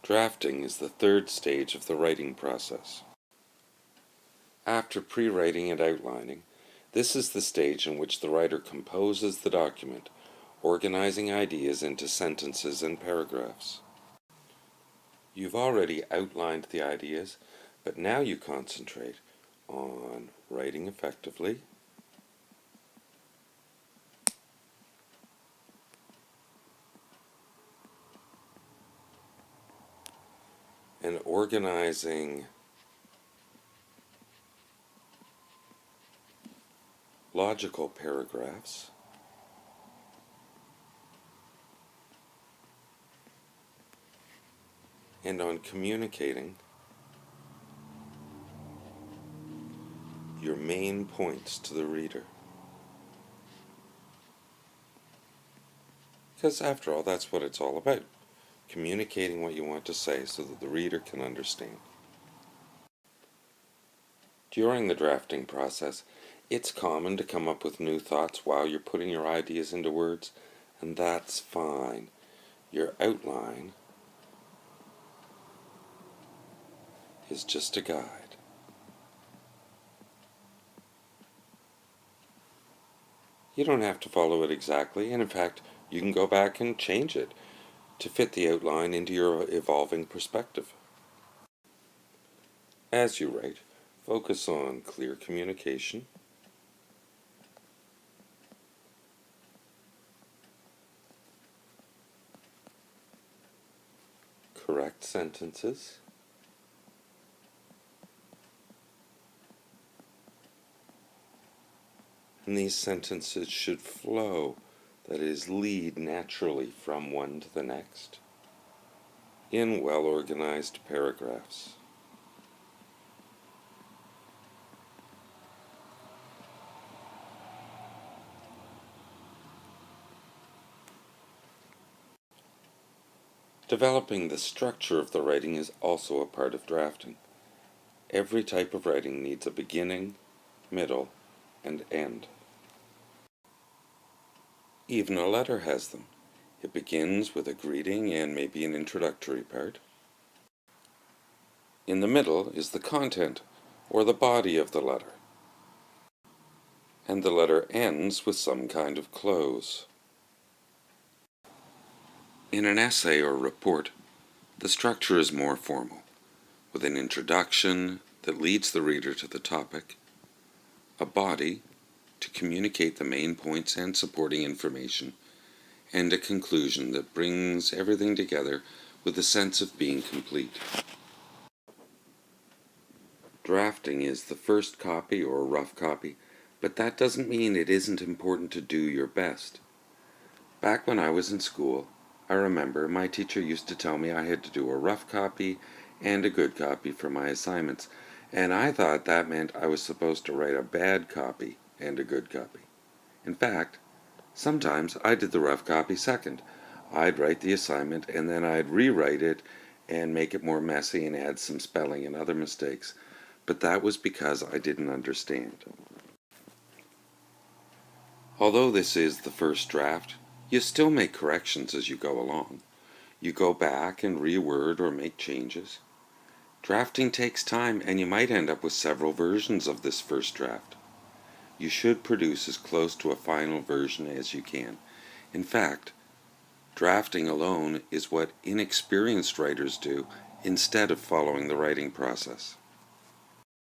Drafting is the third stage of the writing process. After pre-writing and outlining, this is the stage in which the writer composes the document, organizing ideas into sentences and paragraphs. You've already outlined the ideas, but now you concentrate on writing effectively, and organizing logical paragraphs, and on communicating your main points to the reader. Because after all, that's what it's all about. Communicating what you want to say so that the reader can understand. During the drafting process, it's common to come up with new thoughts while you're putting your ideas into words, and that's fine. Your outline is just a guide. You don't have to follow it exactly, and in fact, you can go back and change it to fit the outline into your evolving perspective. As you write, focus on clear communication, correct sentences, and these sentences should flow, that is, lead naturally from one to the next, in well-organized paragraphs. Developing the structure of the writing is also a part of drafting. Every type of writing needs a beginning, middle, and end. Even a letter has them. It begins with a greeting and maybe an introductory part. In the middle is the content, or the body of the letter. And the letter ends with some kind of close. In an essay or report, the structure is more formal, with an introduction that leads the reader to the topic, a body to communicate the main points and supporting information, and a conclusion that brings everything together with a sense of being complete. Drafting is the first copy or rough copy, but that doesn't mean it isn't important to do your best. Back when I was in school, I remember my teacher used to tell me I had to do a rough copy and a good copy for my assignments, and I thought that meant I was supposed to write a bad copy and a good copy. In fact, sometimes I did the rough copy second. I'd write the assignment and then I'd rewrite it and make it more messy and add some spelling and other mistakes, but that was because I didn't understand. Although this is the first draft, you still make corrections as you go along. You go back and reword or make changes. Drafting takes time, and you might end up with several versions of this first draft. You should produce as close to a final version as you can. In fact, drafting alone is what inexperienced writers do instead of following the writing process.